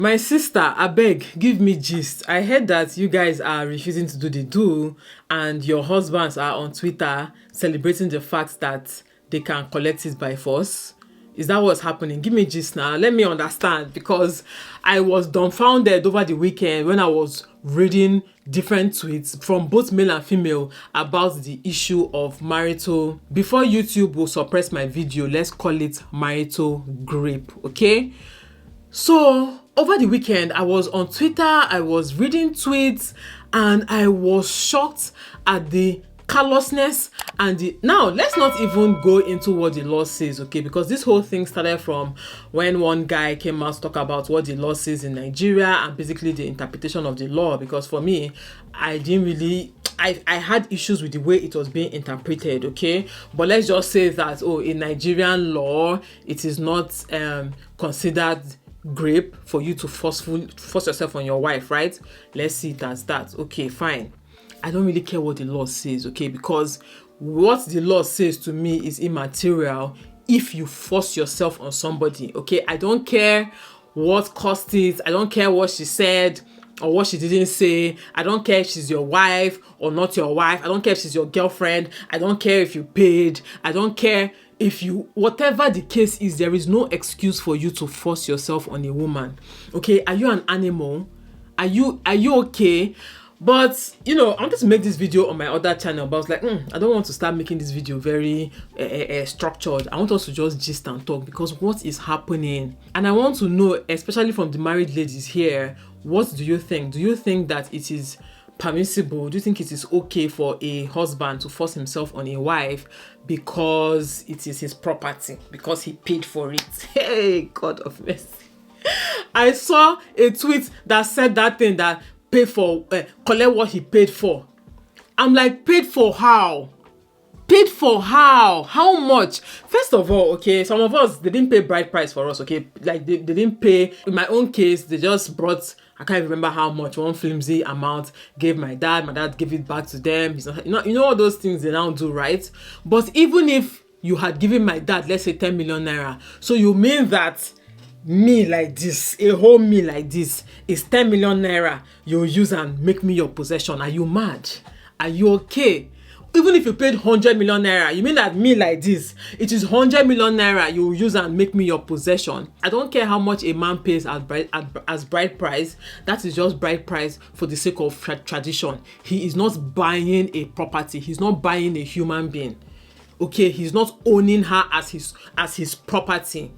My sister, abeg, give me gist. I heard that you guys are refusing to do the do, and your husbands are on Twitter celebrating the fact that they can collect it by force. Is that what's happening? Give me gist now. Let me understand, because I was dumbfounded over the weekend when I was reading different tweets from both male and female about the issue of marital. Before YouTube will suppress my video, let's call it marital grape, okay? So over the weekend, I was on Twitter, I was reading tweets, and I was shocked at the callousness and the... Now, let's not even go into what the law says, okay? Because this whole thing started from when one guy came out to talk about what the law says in Nigeria and basically the interpretation of the law. Because for me, I didn't really... I had issues with the way it was being interpreted, okay? But let's just say that, oh, in Nigerian law, it is not considered grape for you to force yourself on your wife, right? Let's see it as that. Okay, fine. I don't really care what the law says, okay? Because what the law says to me is immaterial if you force yourself on somebody, okay? I don't care what caused it. I don't care what she said or what she didn't say. I don't care if she's your wife or not your wife. I don't care if she's your girlfriend. I don't care if you paid. I don't care if you, whatever the case is, there is no excuse for you to force yourself on a woman. Okay, are you an animal? Are you okay? But you know, I wanted to make this video on my other channel, but I was like, I don't want to start making this video very structured. I want us to just gist and talk, because what is happening? And I want to know, especially from the married ladies here, what do you think? Do you think that it is permissible? Do you think it is okay for a husband to force himself on a wife because it is his property, because he paid for it? Hey, God of mercy. I saw a tweet that said that thing, that pay for, collect what he paid for. I'm like, paid for how? Paid for how? How much? First of all, okay, some of us, they didn't pay bride price for us, okay? Like, they didn't pay. In my own case, they just brought, I can't remember how much, one flimsy amount, gave my dad gave it back to them. He's not, you know all those things they now do, right? But even if you had given my dad, let's say 10 million naira, so you mean that me like this, a whole me like this, is 10 million naira you use and make me your possession? Are you mad? Are you okay? Even if you paid 100 million naira, you mean that me like this, it is 100 million naira you use and make me your possession? I don't care how much a man pays as bride price. That is just bride price for the sake of tradition. He is not buying a property. He's not buying a human being. Okay, he's not owning her as his property.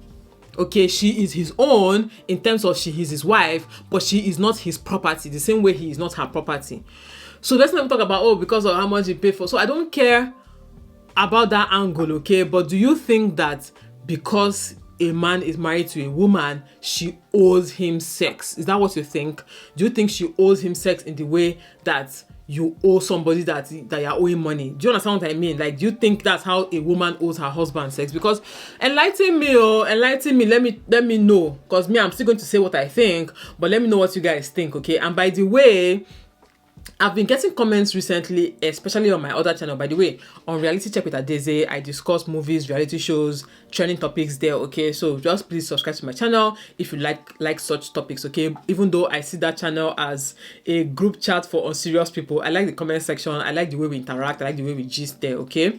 Okay, she is his own in terms of she is his wife, but she is not his property, the same way he is not her property. So let's not talk about, oh, because of how much he paid for. So I don't care about that angle, okay? But do you think that because a man is married to a woman, she owes him sex? Is that what you think? Do you think she owes him sex in the way that you owe somebody that you're owing money? Do you understand what I mean? Like, do you think that's how a woman owes her husband sex? Because enlighten me, let me know, because me, I'm still going to say what I think, but let me know what you guys think, okay? And by the way, I've been getting comments recently, especially on my other channel. By the way, on Reality Check with Adeze, I discuss movies, reality shows, trending topics there, okay? So just please subscribe to my channel if you like such topics, okay? Even though I see that channel as a group chat for unserious people, I like the comment section, I like the way we interact, I like the way we gist there, okay?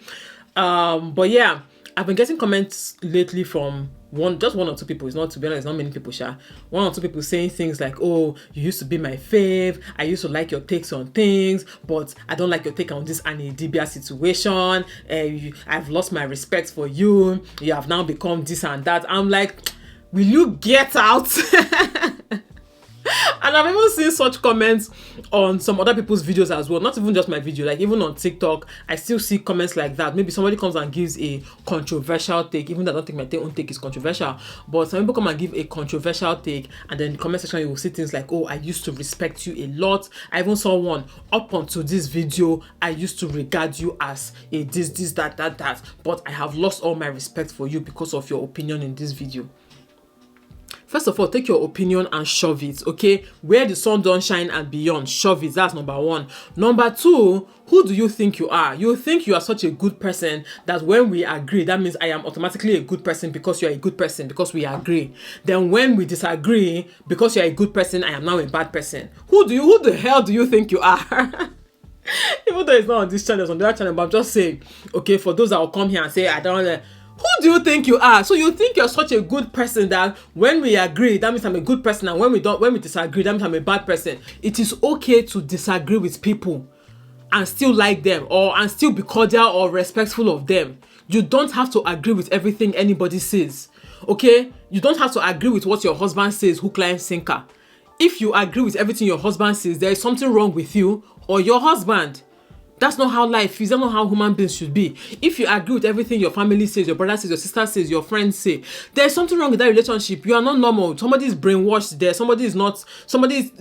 But yeah, I've been getting comments lately from just one or two people. It's not, to be honest, not many people, one or two people saying things like, oh, you used to be my fave, I used to like your takes on things, but I don't like your take on this Annie Dibia situation, I've lost my respect for you, you have now become this and that. I'm like, will you get out? And I've even seen such comments on some other people's videos as well, not even just my video, like even on TikTok, I still see comments like that. Maybe somebody comes and gives a controversial take, even though I don't think my own take is controversial, but some people come and give a controversial take, and then in the comment section you will see things like, oh, I used to respect you a lot. I even saw one, up until this video, I used to regard you as a this, that, but I have lost all my respect for you because of your opinion in this video. First of all, take your opinion and shove it, okay? Where the sun don't shine and beyond, shove it. That's number one. Number two, who do you think you are? You think you are such a good person that when we agree, that means I am automatically a good person because you are a good person, because we agree. Then when we disagree, because you are a good person, I am now a bad person. Who the hell do you think you are? Even though it's not on this channel, it's on the other channel, but I'm just saying, okay, for those that will come here and say, I don't know, who do you think you are? So you think you're such a good person that when we agree, that means I'm a good person, and when we disagree, that means I'm a bad person. It is okay to disagree with people and still like them, and still be cordial or respectful of them. You don't have to agree with everything anybody says, okay? You don't have to agree with what your husband says, hook, line, sinker. If you agree with everything your husband says, there is something wrong with you or your husband. That's not how life is. That's not how human beings should be. If you agree with everything your family says, your brother says, your sister says, your friends say, there's something wrong with that relationship. You are not normal. Somebody is brainwashed there. Somebody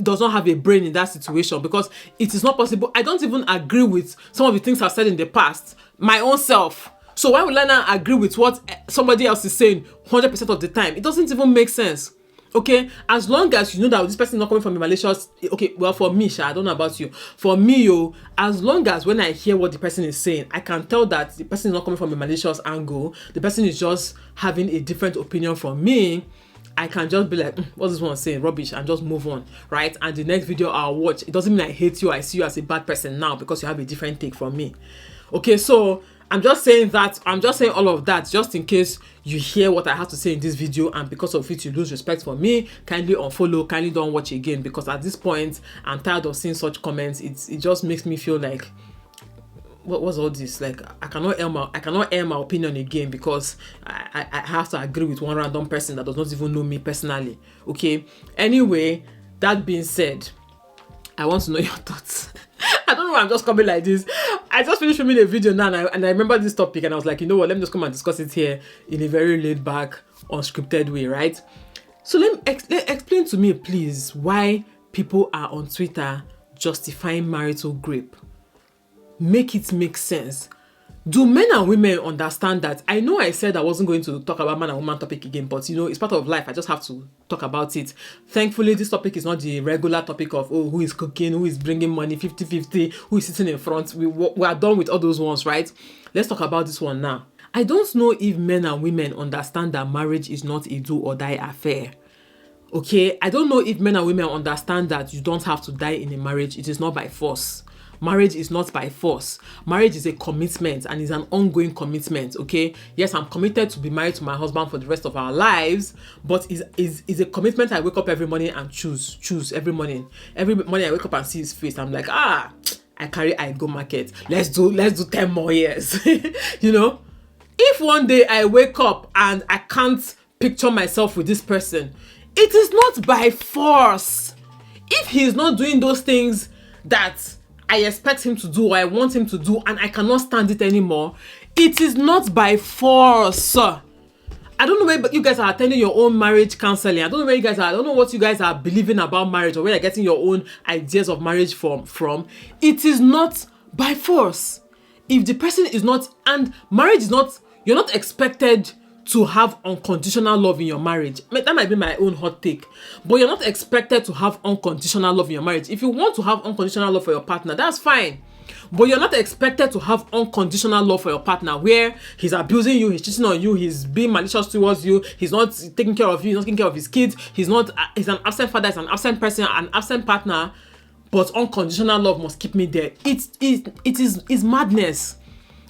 does not have a brain in that situation, because it is not possible. I don't even agree with some of the things I've said in the past, my own self. So why would I not agree with what somebody else is saying 100% of the time? It doesn't even make sense. Okay, as long as you know that this person is not coming from a malicious, okay, well, for me, I don't know about you. For me, as long as when I hear what the person is saying, I can tell that the person is not coming from a malicious angle, the person is just having a different opinion from me, I can just be like, what's this one saying? Rubbish, and just move on, right? And the next video I'll watch, it doesn't mean I hate you, I see you as a bad person now because you have a different take from me. Okay, so I'm just saying all of that just in case you hear what I have to say in this video and because of it you lose respect for me. Kindly unfollow, kindly don't watch again, because at this point I'm tired of seeing such comments. It just makes me feel like, what was all this? Like, I cannot air my opinion again because I have to agree with one random person that does not even know me personally. Okay, anyway, that being said, I want to know your thoughts. I don't know why I'm just coming like this. I just finished filming a video now and I remember this topic and I was like, you know what, let me just come and discuss it here in a very laid back, unscripted way, right? So let explain to me, please, why people are on Twitter justifying marital rape. Make it make sense. Do men and women understand that? I know I said I wasn't going to talk about man and woman topic again, but you know, it's part of life. I just have to talk about it. Thankfully, this topic is not the regular topic of, oh, who is cooking, who is bringing money, 50-50, who is sitting in front. We are done with all those ones, right? Let's talk about this one now. I don't know if men and women understand that marriage is not a do or die affair. Okay? I don't know if men and women understand that you don't have to die in a marriage. It is not by force. Marriage is not by force. Marriage is a commitment and is an ongoing commitment, okay? Yes, I'm committed to be married to my husband for the rest of our lives, but is a commitment I wake up every morning and choose every morning. Every morning I wake up and see his face. I'm like, I go market. Let's do 10 more years. You know? If one day I wake up and I can't picture myself with this person, it is not by force. If he's not doing those things that I expect him to do or I want him to do and I cannot stand it anymore, it is not by force. I don't know where you guys are attending your own marriage counseling. I don't know where you guys are. I don't know what you guys are believing about marriage or where you're getting your own ideas of marriage from. It is not by force. If the person is not, and marriage is not, you're not expected to have unconditional love in your marriage. That might be my own hot take, but you're not expected to have unconditional love in your marriage. If you want to have unconditional love for your partner, that's fine, but you're not expected to have unconditional love for your partner where he's abusing you, he's cheating on you, he's being malicious towards you, he's not taking care of you, he's not taking care of his kids, he's an absent father, he's an absent person, an absent partner, but unconditional love must keep me there. It is madness.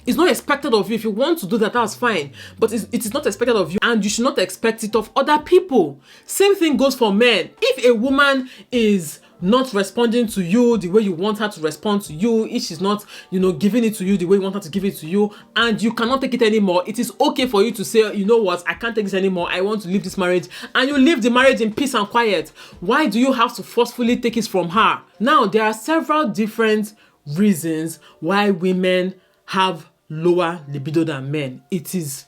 It's not expected of you. If you want to do that, that's fine. But it is not expected of you, and you should not expect it of other people. Same thing goes for men. If a woman is not responding to you the way you want her to respond to you, if she's not, giving it to you the way you want her to give it to you, and you cannot take it anymore, it is okay for you to say, you know what, I can't take this anymore, I want to leave this marriage, and you leave the marriage in peace and quiet. Why do you have to forcefully take it from her? Now, there are several different reasons why women have lower libido than men. It's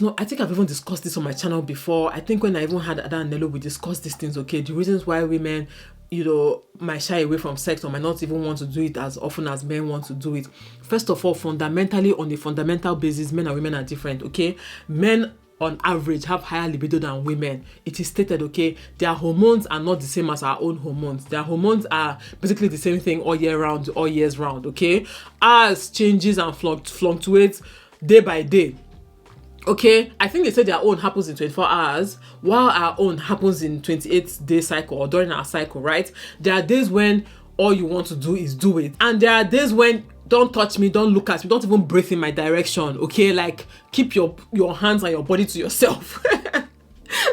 not, I think I've even discussed this on my channel before. I think when I even had Ada and Nello, we discussed these things, okay? The reasons why women, might shy away from sex or might not even want to do it as often as men want to do it. First of all, fundamentally, on a fundamental basis, men and women are different, okay? Men on average have higher libido than women. It is stated, okay, their hormones are not the same as our own hormones. Their hormones are basically the same thing all year round, all years round, okay? Ours changes and fluctuates day by day. Okay, I think they say their own happens in 24 hours, while our own happens in 28-day cycle or during our cycle, right? There are days when all you want to do is do it. And there are days when don't touch me, don't look at me, don't even breathe in my direction, okay? Like, keep your hands and your body to yourself.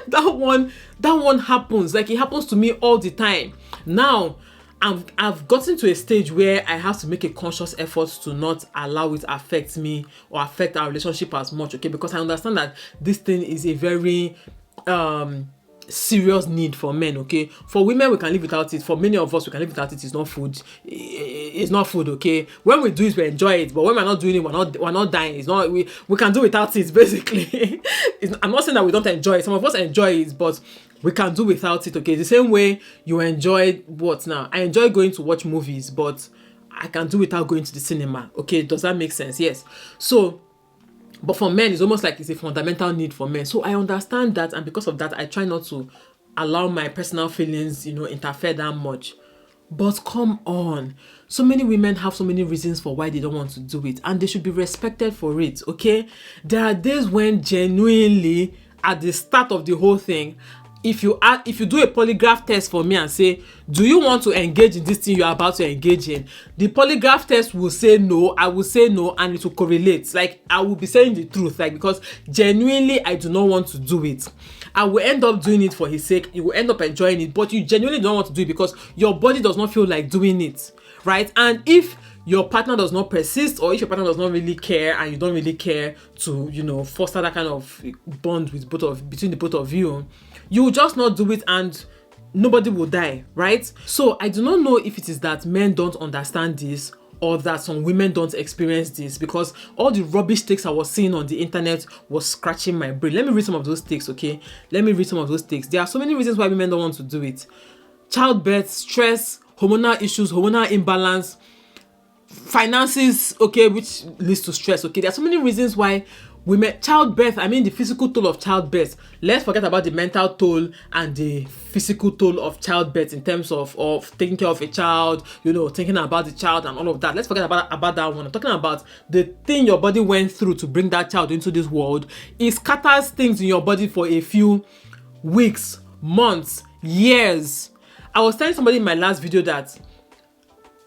That one happens. Like, it happens to me all the time. Now, I've gotten to a stage where I have to make a conscious effort to not allow it affect me or affect our relationship as much, okay? Because I understand that this thing is a very serious need for men, okay? For women, we can live without it. For many of us, we can live without it. It's not food. It's not food, okay? When we do it, we enjoy it. But when we're not doing it, we're not dying. It's not, we can do without it, basically. I'm not saying that we don't enjoy it. Some of us enjoy it, but we can do without it, okay? The same way you enjoy what now? I enjoy going to watch movies, but I can do without going to the cinema, okay? Does that make sense? Yes. So, but for men, it's almost like it's a fundamental need for men. So I understand that, and because of that, I try not to allow my personal feelings, interfere that much. But come on, so many women have so many reasons for why they don't want to do it, and they should be respected for it, okay? There are days when genuinely, at the start of the whole thing, if you do a polygraph test for me and say, do you want to engage in this thing you are about to engage in? The polygraph test will say no, I will say no, and it will correlate. Like, I will be saying the truth, like, because genuinely I do not want to do it. I will end up doing it for his sake. You will end up enjoying it, but you genuinely don't want to do it because your body does not feel like doing it, right? And if your partner does not persist, or if your partner does not really care and you don't really care to, foster that kind of bond with between the both of you, you will just not do it and nobody will die, right? So I do not know if it is that men don't understand this or that some women don't experience this, because all the rubbish takes I was seeing on the internet was scratching my brain. Let me read some of those takes, okay? Let me read some of those takes. There are so many reasons why women don't want to do it. Childbirth, stress, hormonal issues, hormonal imbalance, finances, okay, which leads to stress, okay? There are so many reasons why women, childbirth, I mean the physical toll of childbirth. Let's forget about the mental toll and the physical toll of childbirth in terms of taking care of a child, thinking about the child and all of that. Let's forget about that one. I'm talking about the thing your body went through to bring that child into this world. It scatters things in your body for a few weeks, months, years. I was telling somebody in my last video that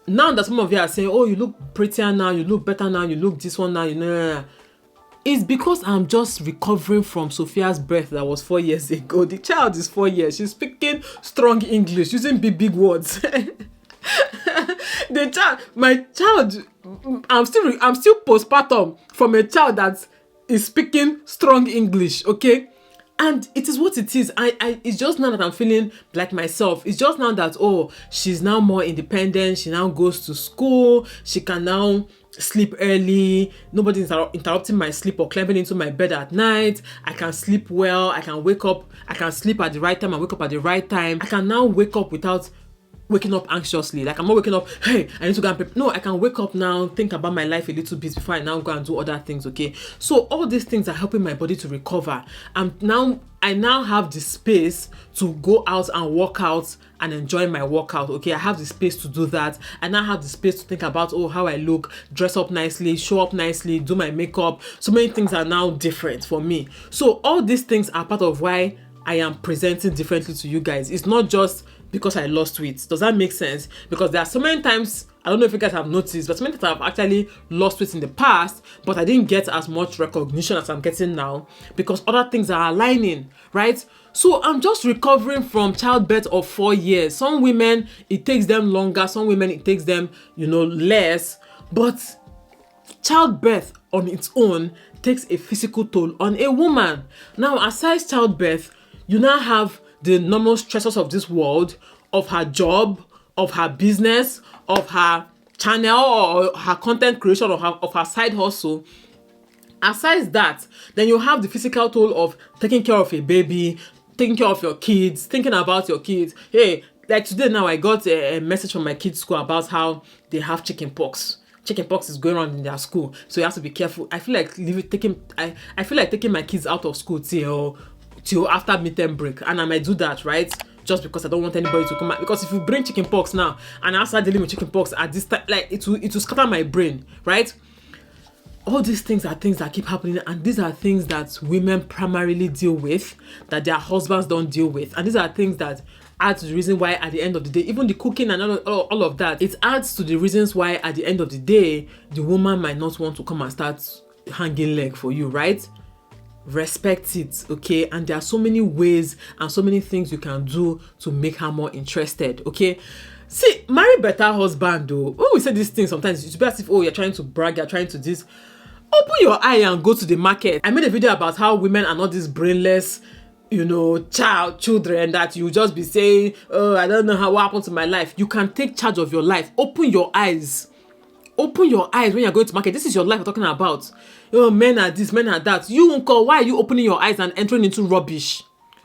now that some of you are saying, oh, you look prettier now, you look better now, you look this one now, it's because I'm just recovering from Sophia's birth that was 4 years ago. The child is 4 years. She's speaking strong English, using big words. My child, I'm still postpartum from a child that is speaking strong English, okay? And it is what it is. It's just now that I'm feeling like myself. It's just now that, oh, she's now more independent. She now goes to school. She can now sleep early. Nobody's interrupting my sleep or climbing into my bed at night. I can sleep well. I can wake up. I can sleep at the right time and wake up at the right time. I can now wake up without waking up anxiously. Like, I'm not waking up, hey, I need to go and prepare. No, I can wake up now, think about my life a little bit before I now go and do other things, okay? So all these things are helping my body to recover. I now have the space to go out and work out and enjoy my workout, okay? I have the space to do that. I now have the space to think about, oh, how I look, dress up nicely, show up nicely, do my makeup. So many things are now different for me. So all these things are part of why I am presenting differently to you guys. It's not just because I lost weight. Does that make sense? Because there are so many times, I don't know if you guys have noticed, but so many times I've actually lost weight in the past, but I didn't get as much recognition as I'm getting now because other things are aligning, right? So I'm just recovering from childbirth of 4 years. Some women, it takes them longer. Some women, it takes them, less. But childbirth on its own takes a physical toll on a woman. Now, aside childbirth, you now have the normal stressors of this world, of her job, of her business, of her channel, or her content creation, of her side hustle. Aside that, then you have the physical toll of taking care of a baby, taking care of your kids, thinking about your kids. Hey, like today now, I got a message from my kids' school about how they have chicken pox. chickenpox is going on in their school, so you have to be careful. I feel like taking my kids out of school till after midterm break, and I might do that, right? Just because I don't want anybody to come out. Because if you bring chickenpox now and I start dealing with chickenpox at this time, like it will scatter my brain, right? All these things are things that keep happening, and these are things that women primarily deal with, that their husbands don't deal with, and these are things that add to the reason why at the end of the day, even the cooking and all of that, it adds to the reasons why at the end of the day, the woman might not want to come and start hanging leg for you, right? Respect it, okay? And there are so many ways and so many things you can do to make her more interested, okay? See, marry better husband though. When we say these things, sometimes it's as if, oh, you're trying to brag, you're trying to this. Open your eye and go to the market. I made a video about how women are not these brainless, children that you just be saying, oh, I don't know what happened to my life. You can take charge of your life. Open your eyes. Open your eyes when you're going to market. This is your life we're talking about. Oh, men are this, men are that. You, uncle, why are you opening your eyes and entering into rubbish?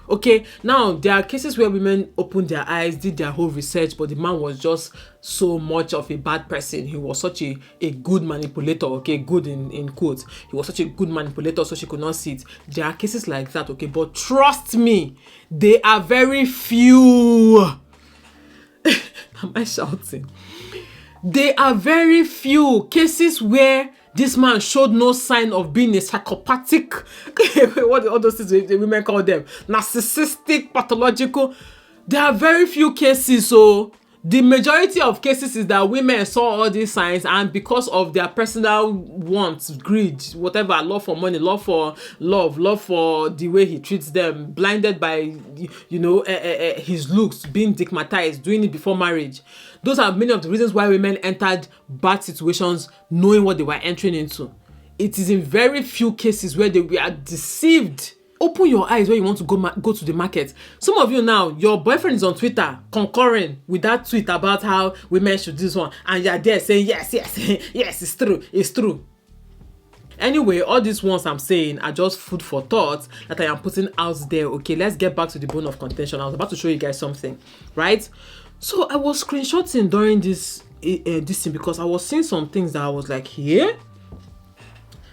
Okay, now there are cases where women opened their eyes, did their whole research, but the man was just so much of a bad person. He was such a good manipulator, okay, good in quotes. He was such a good manipulator, so she could not see it. There are cases like that, okay, but trust me, they are very few. Am I shouting? There are very few cases where this man showed no sign of being a psychopathic, what all those things the women call them, narcissistic, pathological. There are very few cases, so the majority of cases is that women saw all these signs, and because of their personal wants, greed, whatever, love for money, love for the way he treats them, blinded by his looks, being stigmatized, doing it before marriage. Those are many of the reasons why women entered bad situations knowing what they were entering into. It is in very few cases where they were deceived. Open your eyes when you want to go to the market. Some of you now, your boyfriend is on Twitter concurring with that tweet about how women should do this one, and you're there saying, yes, it's true. Anyway, all these ones I'm saying are just food for thought that I am putting out there. Okay, let's get back to the bone of contention. I was about to show you guys something, right? So I was screenshotting during this thing because I was seeing some things that I was like, yeah.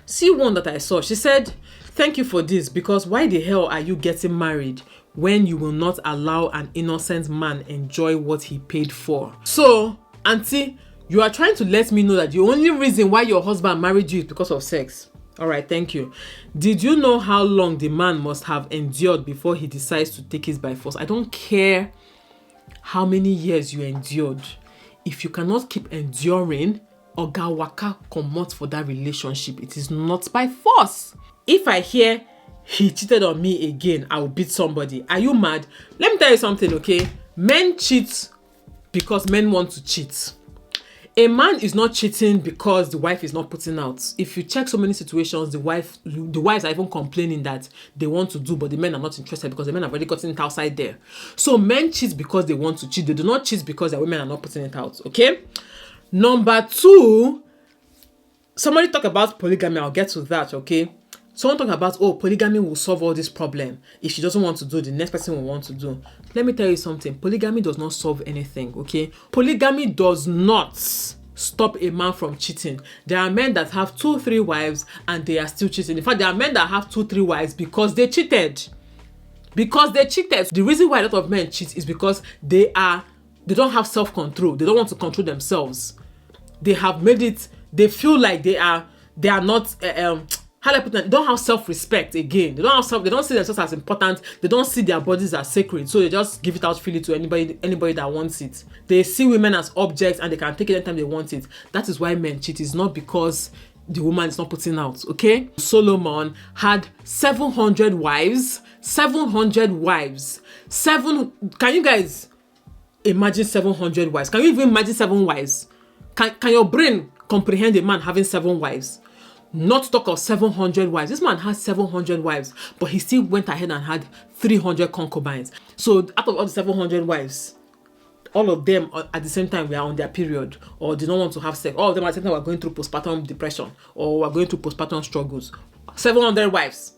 See one that I saw. She said, "Thank you for this, because why the hell are you getting married when you will not allow an innocent man enjoy what he paid for?" So, auntie, you are trying to let me know that the only reason why your husband married you is because of sex. All right, thank you. Did you know how long the man must have endured before he decides to take it by force? I don't care how many years you endured. If you cannot keep enduring, oga waka comot for that relationship. It is not by force. If I hear he cheated on me again, I will beat somebody. Are you mad? Let me tell you something, okay? Men cheat because men want to cheat. A man is not cheating because the wife is not putting out. If you check so many situations, the wives are even complaining that they want to do, but the men are not interested because the men have already gotten it outside there. So men cheat because they want to cheat. They do not cheat because their women are not putting it out, okay? Number two, somebody talk about polygamy. I'll get to that, okay? Someone talk about, oh, polygamy will solve all this problem. If she doesn't want to do, the next person will want to do. Let me tell you something. Polygamy does not solve anything, okay? Polygamy does not stop a man from cheating. There are men that have 2-3 wives and they are still cheating. In fact, there are men that have 2-3 wives because they cheated. The reason why a lot of men cheat is because they don't have self-control. They don't want to control themselves. They have made it, they feel like they are not how do I put that? They don't have self-respect again. They don't see themselves as important. They don't see their bodies as sacred. So they just give it out freely to anybody that wants it. They see women as objects and they can take it anytime they want it. That is why men cheat. It's not because the woman is not putting out, okay? Solomon had 700 wives. 700 wives. Can you guys imagine 700 wives? Can you even imagine 7 wives? Can your brain comprehend a man having 7 wives? Not to talk of 700 wives. This man has 700 wives, but he still went ahead and had 300 concubines. So out of all the 700 wives, all of them at the same time were on their period or did not want to have sex. All of them at the same time were going through postpartum depression or were going through postpartum struggles. 700 wives.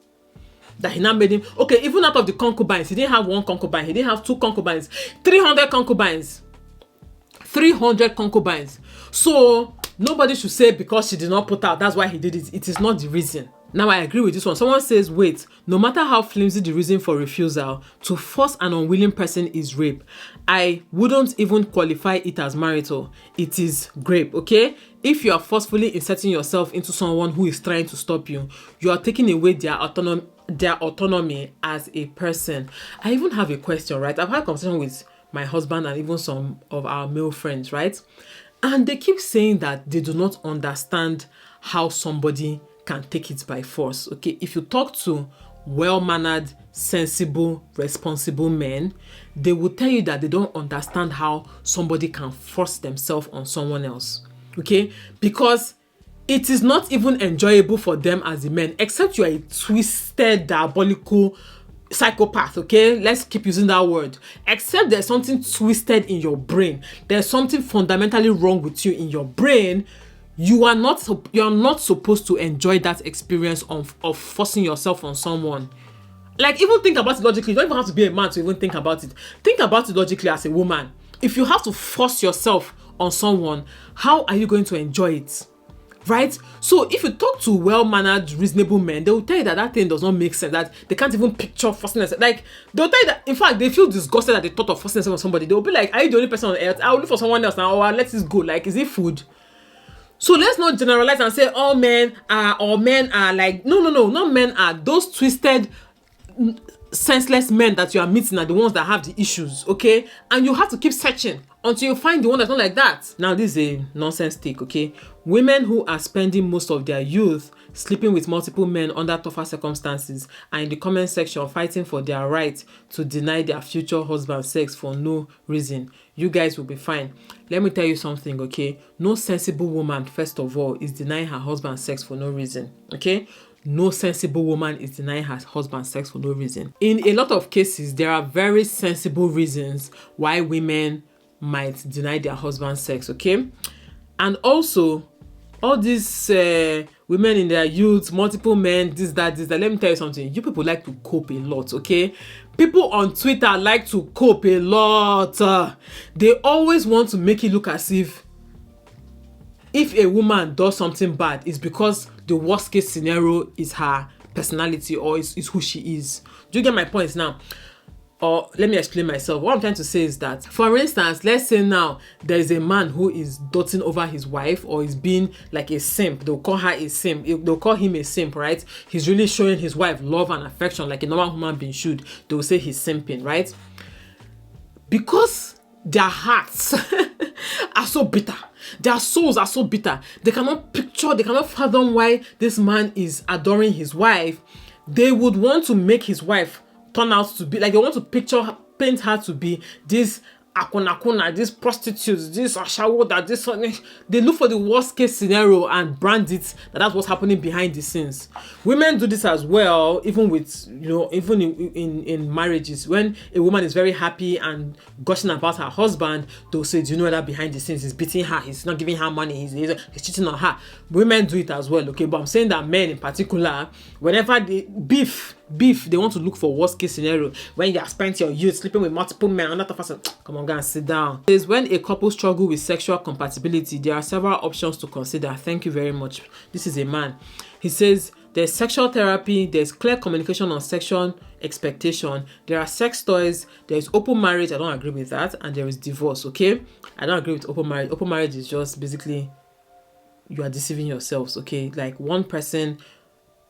That he now made him, okay, even out of the concubines, he didn't have 1 concubine, he didn't have 2 concubines, 300 concubines. 300 concubines. So Nobody should say because she did not put out, that's why he did it. It is not the reason. Now, I agree with this one. Someone says, wait, no matter how flimsy the reason for refusal, to force an unwilling person is rape. I wouldn't even qualify it as marital. It is rape, okay? If you are forcefully inserting yourself into someone who is trying to stop you, you are taking away their autonomy as a person. I even have a question, right? I've had a conversation with my husband and even some of our male friends, right? And they keep saying that they do not understand how somebody can take it by force. Okay, if you talk to well-mannered, sensible, responsible men, they will tell you that they don't understand how somebody can force themselves on someone else. Okay, because it is not even enjoyable for them as the men, except you are a twisted, diabolical psychopath. Okay, let's keep using that word. Except there's something twisted in your brain, there's something fundamentally wrong with you in your brain. You are not supposed to enjoy that experience of forcing yourself on someone. Like, even think about it logically. You don't even have to be a man to even think about it. Think about it logically as a woman. If you have to force yourself on someone, how are you going to enjoy it? Right? So if you talk to well-mannered, reasonable men, they will tell you that that thing does not make sense, that they can't even picture forcing themselves. Like, they'll tell you that, in fact, they feel disgusted at the thought of forcing themselves on somebody. They'll be like, are you the only person on earth? I'll look for someone else now, or let this go. Like, is it food? So let's not generalize and say all men are like, no, not men are. Those twisted, senseless men that you are meeting are the ones that have the issues, okay? And you have to keep searching until you find the one that's not like that. Now, this is a nonsense take, okay? Women who are spending most of their youth sleeping with multiple men under tougher circumstances are in the comment section fighting for their right to deny their future husband sex for no reason. You guys will be fine. Let me tell you something, okay? No sensible woman, first of all, is denying her husband sex for no reason, okay? No sensible woman is denying her husband sex for no reason. In a lot of cases, there are very sensible reasons why women might deny their husband sex, okay? And also, all these women in their youth, multiple men, this, that, let me tell you something. You people like to cope a lot, okay? People on Twitter like to cope a lot. They always want to make it look as if a woman does something bad, it's because the worst case scenario is her personality or is who she is. Do you get my point now? Or let me explain myself. What I'm trying to say is that, for instance, let's say now there is a man who is doting over his wife or is being like a simp. They'll call her a simp. They'll call him a simp, right? He's really showing his wife love and affection like a normal human being should. They will say he's simping, right? Because their hearts are so bitter. Their souls are so bitter. They cannot fathom why this man is adoring his wife. They would want to make his wife turn out to be like, they want to paint her to be this akuna, this prostitute, this ashawoda, this. They look for the worst case scenario and brand it that's what's happening behind the scenes. Women do this as well, even with, even in marriages. When a woman is very happy and gushing about her husband, they'll say, do you know that behind the scenes he's beating her, he's not giving her money, he's cheating on her. Women do it as well, okay? But I'm saying that men in particular, whenever they beef, they want to look for worst case scenario. When you have spent your youth sleeping with multiple men, another person, come on, go and sit down. It is when a couple struggle with sexual compatibility, there are several options to consider. Thank you very much. This is a man. He says there's sexual therapy, there's clear communication on sexual expectation, there are sex toys, there's open marriage. I don't agree with that. And there is divorce, okay? I don't agree with open marriage. Open marriage is just basically you are deceiving yourselves, okay? Like, one person,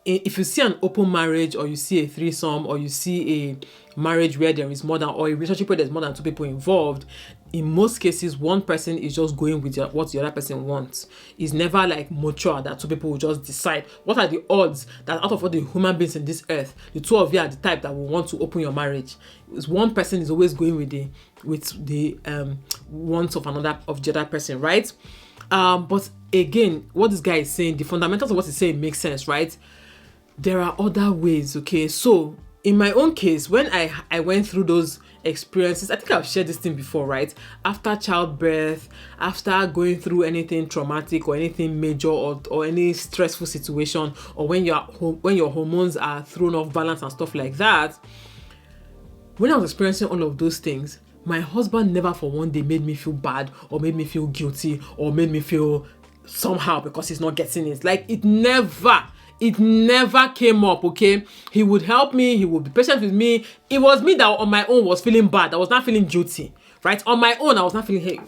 if you see an open marriage, or you see a threesome, or you see a marriage where there is more than, or a relationship where there's more than two people involved, in most cases, one person is just going with what the other person wants. It's never like mutual that two people will just decide. What are the odds that out of all the human beings in this earth, the two of you are the type that will want to open your marriage? It's one person is always going with the wants of the other person, right? But again, what this guy is saying, the fundamentals of what he's saying makes sense, right? There are other ways, okay? So in my own case, when I went through those experiences, I think I've shared this thing before, right? After childbirth, after going through anything traumatic or anything major, or any stressful situation, or when your hormones are thrown off balance and stuff like that, when I was experiencing all of those things, my husband never for one day made me feel bad or made me feel guilty or made me feel somehow because he's not getting it. Like, it never came up, okay? He would help me, he would be patient with me. It was me that on my own was feeling bad. I was not feeling guilty, right? On my own, I was not feeling, hey.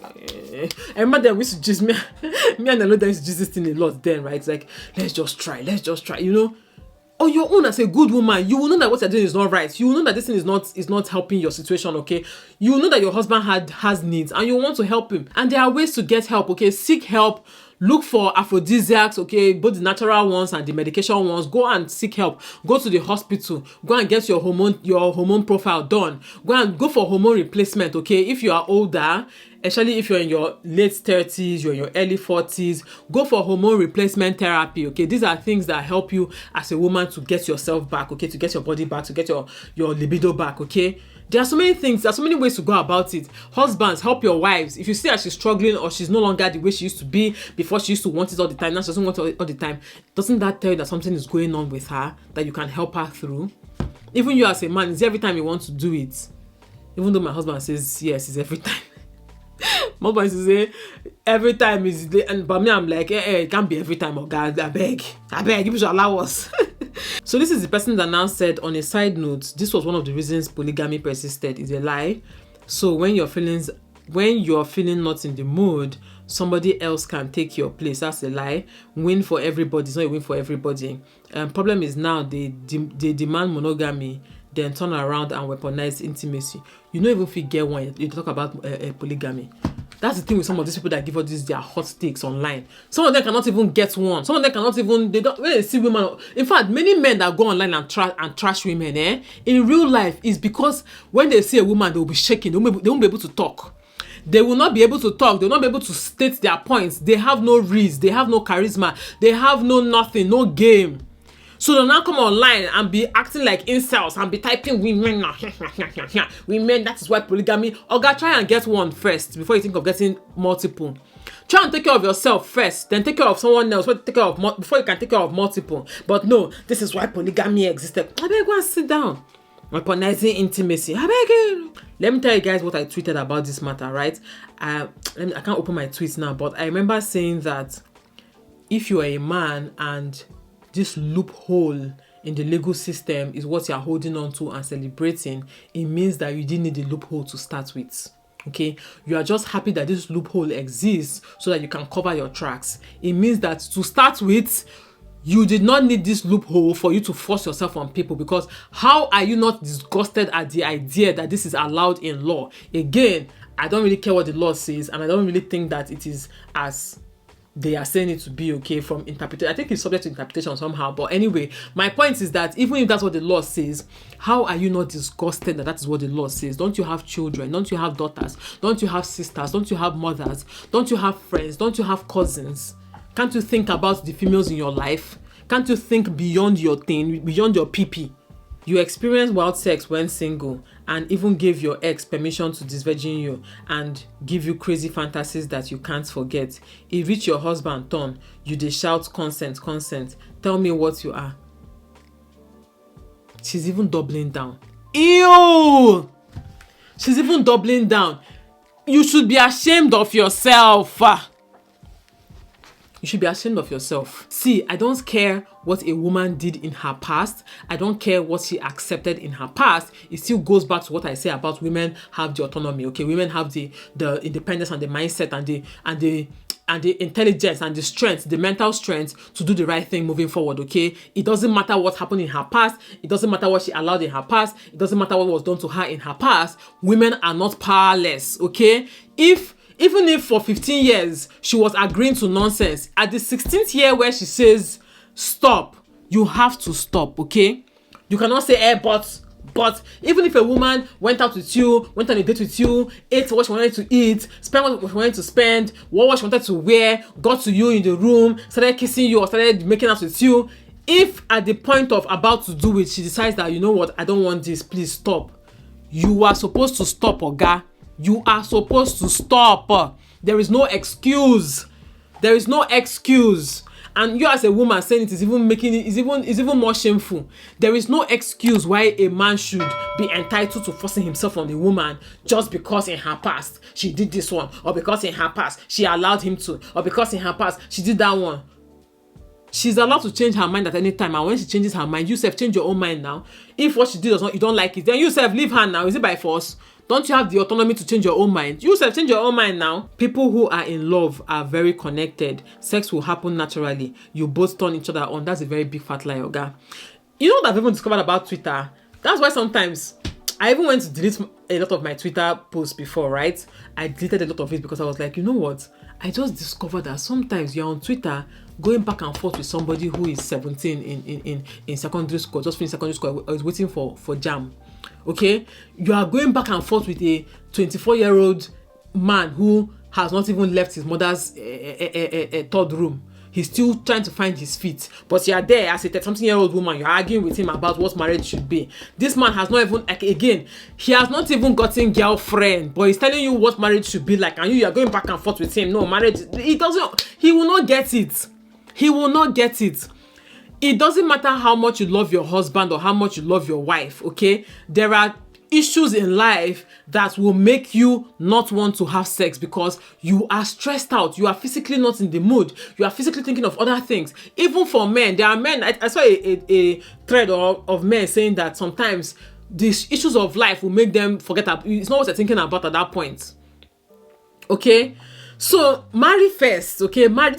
I remember that we used to just, me and the Lord used to just this thing a lot then, right? It's like, let's just try, you know? On your own as a good woman, you will know that what you're doing is not right. You will know that this thing is not helping your situation, okay? You will know that your husband has needs and you want to help him. And there are ways to get help, okay? Seek help. Look for aphrodisiacs, okay? Both the natural ones and the medication ones. Go and seek help. Go to the hospital. Go and get your hormone profile done. Go for hormone replacement, okay? If you are older, especially if you're in your late 30s, you're in your early 40s, go for hormone replacement therapy, okay? These are things that help you as a woman to get yourself back, okay? To get your body back, to get your libido back, okay? There are so many things, there are so many ways to go about it. Husbands, help your wives. If you see that she's struggling or she's no longer the way she used to be before, she used to want it all the time, now she doesn't want it all the time, doesn't that tell you that something is going on with her that you can help her through? Even you as a man, it's every time you want to do it. Even though my husband says yes, it's every time. My husband says every time is, but me, I'm like, it can't be every time, oh God, I beg, you should allow us. So this is the person that now said, on a side note, this was one of the reasons polygamy persisted. Is a lie. So when you're feeling not in the mood, somebody else can take your place. That's a lie. Win for everybody. It's not a win for everybody. Problem is now they demand monogamy, then turn around and weaponize intimacy. You don't even feel get one. You talk about polygamy. That's the thing with some of these people that give us their hot takes online. Some of them cannot even get one. Some of them cannot even, when they see women. In fact, many men that go online and trash women, in real life, is because when they see a woman, they will be shaking. They won't be able to talk. They will not be able to talk. They will not be able to state their points. They have no reason. They have no charisma. They have no nothing, no game. So they'll now come online and be acting like incels and be typing women. Women, that is why polygamy. Oga, try and get one first before you think of getting multiple. Try and take care of yourself first, then take care of someone else before you can take care of multiple. But no, this is why polygamy existed. I beg, go and sit down. Weaponizing intimacy. I beg you. Let me tell you guys what I tweeted about this matter, right? I can't open my tweets now, but I remember saying that if you are a man and this loophole in the legal system is what you're holding on to and celebrating, it means that you didn't need the loophole to start with. Okay, you are just happy that this loophole exists so that you can cover your tracks. It means that to start with, you did not need this loophole for you to force yourself on people, because how are you not disgusted at the idea that this is allowed in law? Again, I don't really care what the law says, and I don't really think that it is as they are saying it to be, okay, from interpretation. I think it's subject to interpretation somehow. But anyway, my point is that even if that's what the law says, how are you not disgusted that that is what the law says? Don't you have children? Don't you have daughters? Don't you have sisters? Don't you have mothers? Don't you have friends? Don't you have cousins? Can't you think about the females in your life? Can't you think beyond your thing, beyond your pee-pee? You experienced wild sex when single and even gave your ex permission to disvirgin you and give you crazy fantasies that you can't forget. It reach your husband turn, you dey shout consent, consent. Tell me what you are. She's even doubling down. Ew! She's even doubling down. You should be ashamed of yourself. You should be ashamed of yourself. See, I don't care what a woman did in her past. I don't care what she accepted in her past. It still goes back to what I say about women have the autonomy. Okay, women have the independence and the mindset and the intelligence and the strength, the mental strength to do the right thing moving forward. Okay, it doesn't matter what happened in her past. It doesn't matter what she allowed in her past. It doesn't matter what was done to her in her past. Women are not powerless. Okay, even if for 15 years she was agreeing to nonsense, at the 16th year where she says stop, you have to stop, okay? You cannot say, but even if a woman went out with you, went on a date with you, ate what she wanted to eat, spent what she wanted to spend, wore what she wanted to wear, got to you in the room, started kissing you or started making out with you, if at the point of about to do it, she decides that, you know what, I don't want this, please stop. You are supposed to stop, oga. You are supposed to stop. There is no excuse. There is no excuse. And you as a woman saying it is even making it is even more shameful. There is no excuse why a man should be entitled to forcing himself on the woman just because in her past she did this one, or because in her past she allowed him to, or because in her past she did that one. She's allowed to change her mind at any time, and when she changes her mind, you self change your own mind now. If what she did does not, you don't like it, then you self leave her now. Is it by force? Don't you have the autonomy to change your own mind? You self change your own mind now. People who are in love are very connected. Sex will happen naturally. You both turn each other on. That's a very big fat lie, okay? You know what I've even discovered about Twitter? That's why sometimes I even went to delete a lot of my Twitter posts before, right? I deleted a lot of it because I was like, you know what? I just discovered that sometimes you're on Twitter going back and forth with somebody who is 17 in secondary school, just finished secondary school, or is waiting for JAM. Okay? You are going back and forth with a 24-year-old man who has not even left his mother's third room. He's still trying to find his feet. But you are there as a 30-something-year-old woman. You're arguing with him about what marriage should be. This man has not even, again, he has not even gotten girlfriend. But he's telling you what marriage should be like. And you are going back and forth with him. No, marriage, he will not get it. He will not get it. It doesn't matter how much you love your husband or how much you love your wife, okay? There are issues in life that will make you not want to have sex because you are stressed out. You are physically not in the mood. You are physically thinking of other things. Even for men, there are men, I saw a thread of men saying that sometimes these issues of life will make them forget that it's not what they're thinking about at that point. Okay? So marry first, okay? Marry,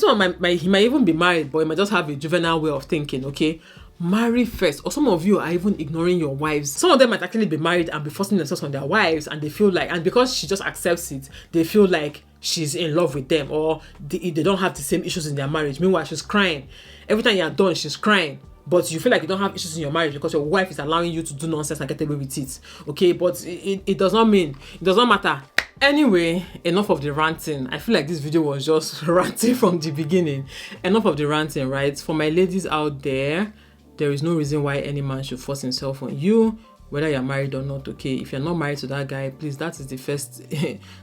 he might even be married, but he might just have a juvenile way of thinking, okay? Marry first. Or some of you are even ignoring your wives. Some of them might actually be married and be forcing themselves on their wives, and they feel like, and because she just accepts it, they feel like she's in love with them, or they don't have the same issues in their marriage. Meanwhile, she's crying. Every time you're done, she's crying. But you feel like you don't have issues in your marriage because your wife is allowing you to do nonsense and get away with it. Okay, but it does not mean, it does not matter. Anyway, enough of the ranting. I feel like this video was just ranting from the beginning. Enough of the ranting, right? For my ladies out there, there is no reason why any man should force himself on you, whether you're married or not, okay? If you're not married to that guy, please, that is the first,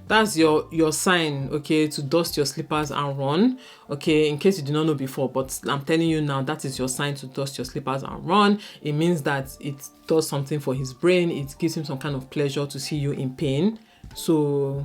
that's your sign, okay, to dust your slippers and run, okay? In case you did not know before, but I'm telling you now, that is your sign to dust your slippers and run. It means that it does something for his brain. It gives him some kind of pleasure to see you in pain. So,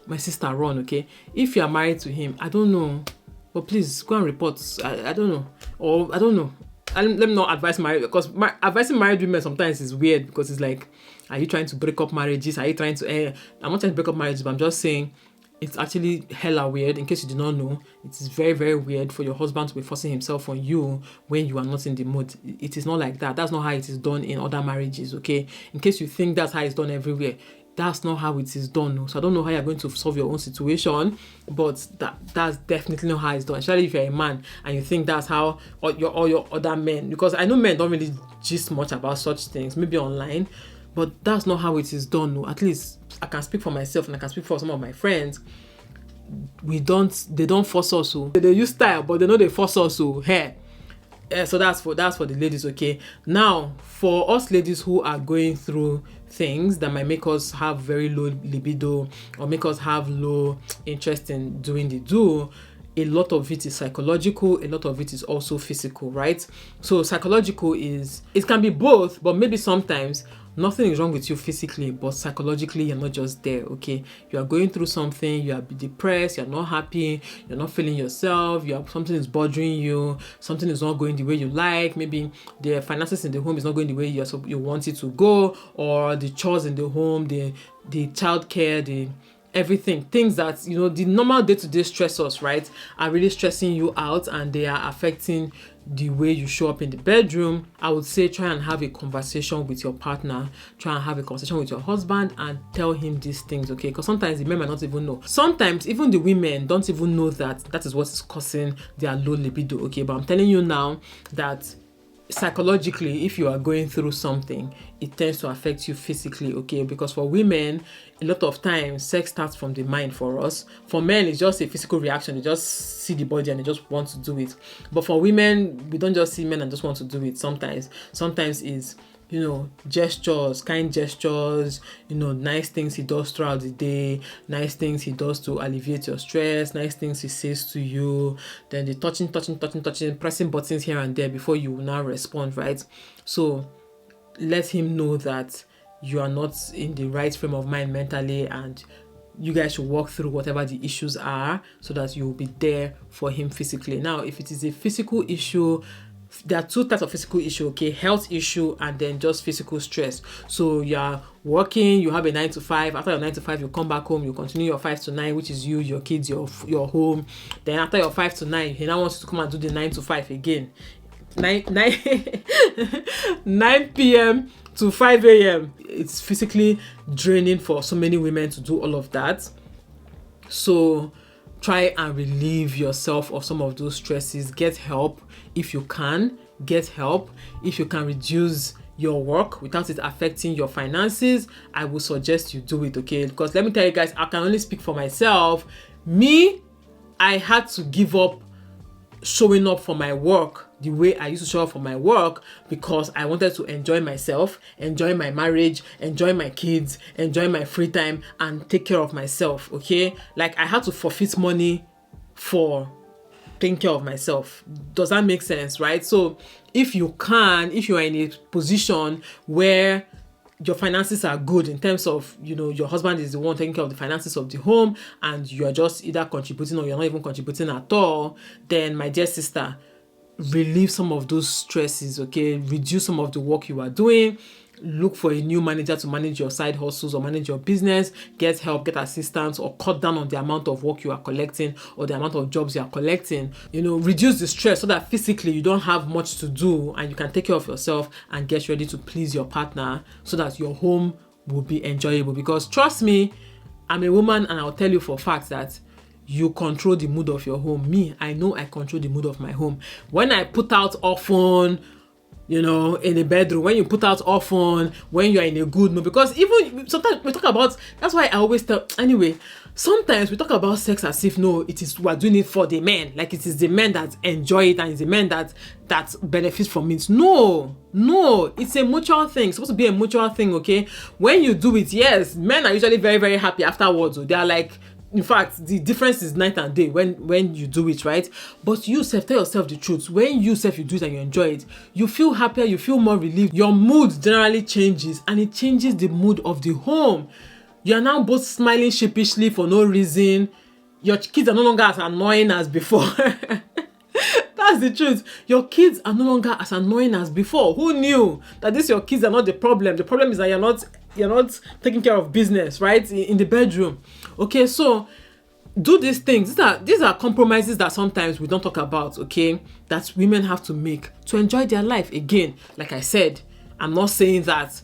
my sister, run, okay? If you are married to him, I don't know, but please go and report. I don't know, or I don't know. Let me not advise marriage, because advising married women sometimes is weird, because it's like, are you trying to break up marriages? Are you trying to? I'm not trying to break up marriages, but I'm just saying it's actually hella weird. In case you did not know, it is very, very weird for your husband to be forcing himself on you when you are not in the mood. It is not like that. That's not how it is done in other marriages, okay? In case you think that's how it's done everywhere, that's not how it is done. So I don't know how you're going to solve your own situation, but that's definitely not how it's done. Especially if you're a man and you think that's how all your other men, because I know men don't really gist much about such things, maybe online, but that's not how it is done. No. At least I can speak for myself and I can speak for some of my friends. They don't force us. So they use style, but they know they force us. So hey. So that's for the ladies, okay? Now, for us ladies who are going through things that might make us have very low libido or make us have low interest in doing the do, a lot of it is psychological, a lot of it is also physical, right? So psychological is, it can be both, but maybe sometimes nothing is wrong with you physically, but psychologically you're not just there, okay? You are going through something, you are depressed, you're not happy, you're not feeling yourself, something is bothering you, something is not going the way you like, maybe the finances in the home is not going the way you want it to go, or the chores in the home, the childcare, everything, things that, you know, the normal day-to-day stressors, right, are really stressing you out and they are affecting the way you show up in the bedroom. I would say try and have a conversation with your partner, try and have a conversation with your husband and tell him these things, okay? Because sometimes the men might not even know. Sometimes even the women don't even know that is what is causing their low libido, okay? But I'm telling you now that psychologically, if you are going through something, it tends to affect you physically, okay? Because for women, a lot of times sex starts from the mind. For us, for men, it's just a physical reaction. They just see the body and they just want to do it. But for women, we don't just see men and just want to do it. Sometimes is gestures, kind gestures, nice things he does throughout the day, nice things he does to alleviate your stress, nice things he says to you, then the touching, pressing buttons here and there before you now respond, right? So let him know that you are not in the right frame of mind mentally, and you guys should walk through whatever the issues are so that you'll be there for him physically. Now, if it is a physical issue, there are two types of physical issue, okay? Health issue and then just physical stress. So you're working, you have a 9 to 5. After your 9 to 5, you come back home, you continue your 5 to 9, which is you, your kids, your home. Then after your 5 to 9, he now wants you to come and do the 9 to 5 again. 9 p.m. to 5 a.m. It's physically draining for so many women to do all of that. So try and relieve yourself of some of those stresses. Get help if you can. Get help if you can reduce your work without it affecting your finances. I would suggest you do it, okay? Because let me tell you guys, I can only speak for myself. I had to give up showing up for my work the way I used to show up for my work because I wanted to enjoy myself, enjoy my marriage, enjoy my kids, enjoy my free time, and take care of myself, okay? Like, I had to forfeit money for taking care of myself. Does that make sense, right? So if you are in a position where your finances are good in terms of, your husband is the one taking care of the finances of the home and you are just either contributing or you're not even contributing at all, then my dear sister, relieve some of those stresses, okay? Reduce some of the work you are doing. Look for a new manager to manage your side hustles or manage your business. Get help, get assistance, or cut down on the amount of work you are collecting or the amount of jobs you are collecting. Reduce the stress so that physically you don't have much to do and you can take care of yourself and get ready to please your partner so that your home will be enjoyable. Because trust me, I'm a woman and I'll tell you for a fact that you control the mood of your home. I know I control the mood of my home. When I put out often, in the bedroom, when you put out often, when you're in a good mood, because even sometimes we talk about, that's why I always tell, anyway, sometimes we talk about sex as if, we're doing it for the men, like it is the men that enjoy it and it's the men that benefits from it. No, it's a mutual thing. It's supposed to be a mutual thing, okay? When you do it, yes, men are usually very, very happy afterwards. They are like, in fact, the difference is night and day when you do it, right? But you tell yourself the truth. When you do it and you enjoy it, you feel happier, you feel more relieved. Your mood generally changes and it changes the mood of the home. You are now both smiling sheepishly for no reason. Your kids are no longer as annoying as before. That's the truth. Your kids are no longer as annoying as before. Who knew that your kids are not the problem? The problem is that you're not taking care of business, right? In the bedroom. Okay, so do these things. These are compromises that sometimes we don't talk about, okay? That women have to make to enjoy their life. Again, like I said, I'm not saying that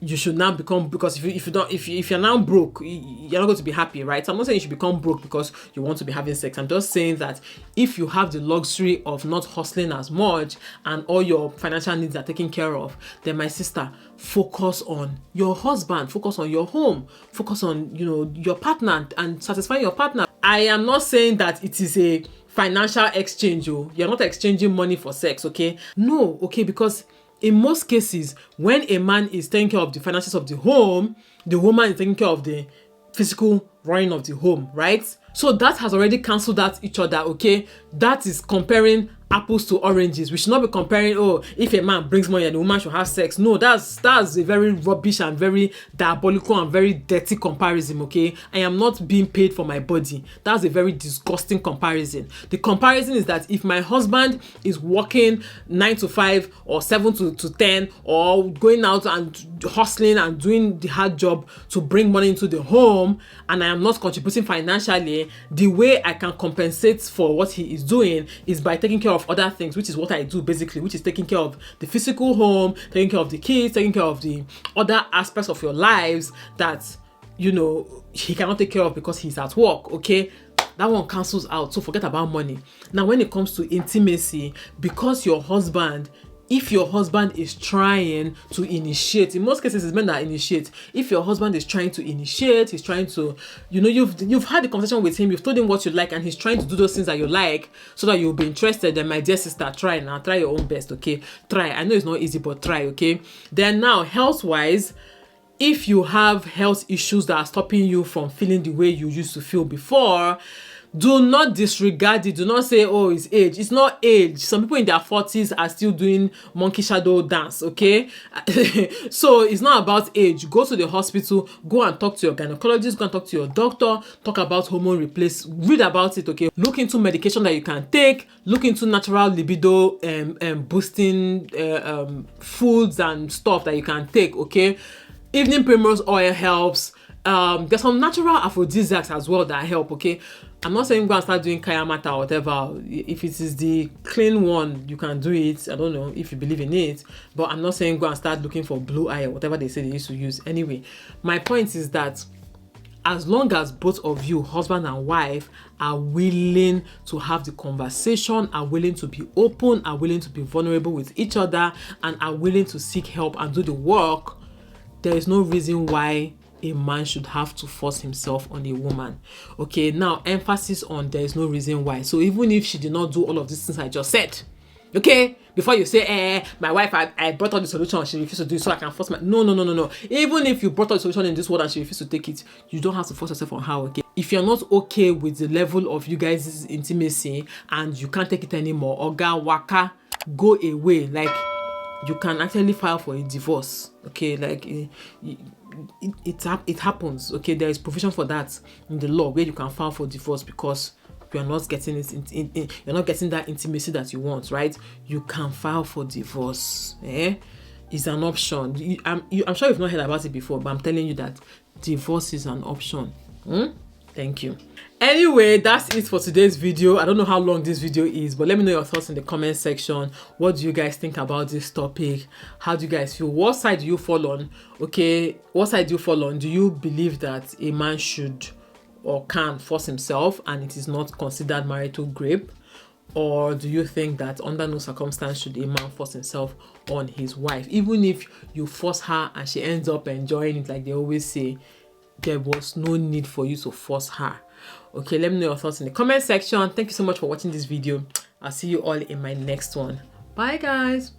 you should now become, because if you're now broke, you're not going to be happy, right? So I'm not saying you should become broke because you want to be having sex. I'm just saying that if you have the luxury of not hustling as much and all your financial needs are taken care of, then my sister, focus on your husband, focus on your home, focus on your partner and satisfying your partner. I am not saying that it is a financial exchange. You're not exchanging money for sex, okay? No, okay, because in most cases, when a man is taking care of the finances of the home, the woman is taking care of the physical running of the home, right? So that has already cancelled out each other, okay? That is comparing apples to oranges. We should not be comparing, if a man brings money and the woman should have sex. No, that's a very rubbish and very diabolical and very dirty comparison, okay? I am not being paid for my body. That's a very disgusting comparison. The comparison is that if my husband is working 9 to 5 or 7 to 10 or going out and hustling and doing the hard job to bring money into the home and I am not contributing financially, the way I can compensate for what he is doing is by taking care of other things, which is what I do basically, which is taking care of the physical home, taking care of the kids, taking care of the other aspects of your lives that he cannot take care of because he's at work, okay? That one cancels out. So forget about money. Now when it comes to intimacy, because your husband if your husband is trying to initiate, in most cases it's men that initiate. If your husband is trying to initiate, he's trying to, you know, you've had the conversation with him, you've told him what you like, and he's trying to do those things that you like so that you'll be interested, then my dear sister, try now, try your own best, okay? Try. I know it's not easy, but try, okay? Then now, health-wise, if you have health issues that are stopping you from feeling the way you used to feel before, do not disregard it. Do not say, oh, it's age. It's not age. Some people in their 40s are still doing monkey shadow dance, okay? So it's not about age. Go to the hospital, go and talk to your gynecologist, go and talk to your doctor, talk about hormone replace, read about it, okay? Look into medication that you can take, look into natural libido boosting foods and stuff that you can take, okay? Evening primrose oil helps. There's some natural aphrodisiacs as well that help, okay? I'm not saying go and start doing kaya mata or whatever. If it is the clean one, you can do it. I don't know if you believe in it, but I'm not saying go and start looking for blue eye or whatever they say they used to use. Anyway, my point is that as long as both of you, husband and wife, are willing to have the conversation, are willing to be open, are willing to be vulnerable with each other, and are willing to seek help and do the work, there is no reason why a man should have to force himself on a woman. Okay, now emphasis on there is no reason why. So even if she did not do all of these things I just said, okay, before you say, my wife, I brought out the solution, she refused to do it, so I can force my... No. Even if you brought out the solution in this world and she refused to take it, you don't have to force yourself on her, okay? If you're not okay with the level of you guys' intimacy and you can't take it anymore, oga waka, go away. Like, you can actually file for a divorce, okay? Like, it happens, okay? There is provision for that in the law where you can file for divorce because you are not getting it. You're not getting that intimacy that you want, right? You can file for divorce. It's an option. I'm sure you've not heard about it before, but I'm telling you that divorce is an option. Thank you. Anyway, that's it for today's video. I don't know how long this video is, but let me know your thoughts in the comment section. What do you guys think about this topic? How do you guys feel? What side do you fall on? Okay, what side do you fall on? Do you believe that a man should or can force himself and it is not considered marital rape? Or do you think that under no circumstance should a man force himself on his wife? Even if you force her and she ends up enjoying it, like they always say, there was no need for you to force her. Okay, let me know your thoughts in the comment section. Thank you so much for watching this video. I'll see you all in my next one. Bye, guys.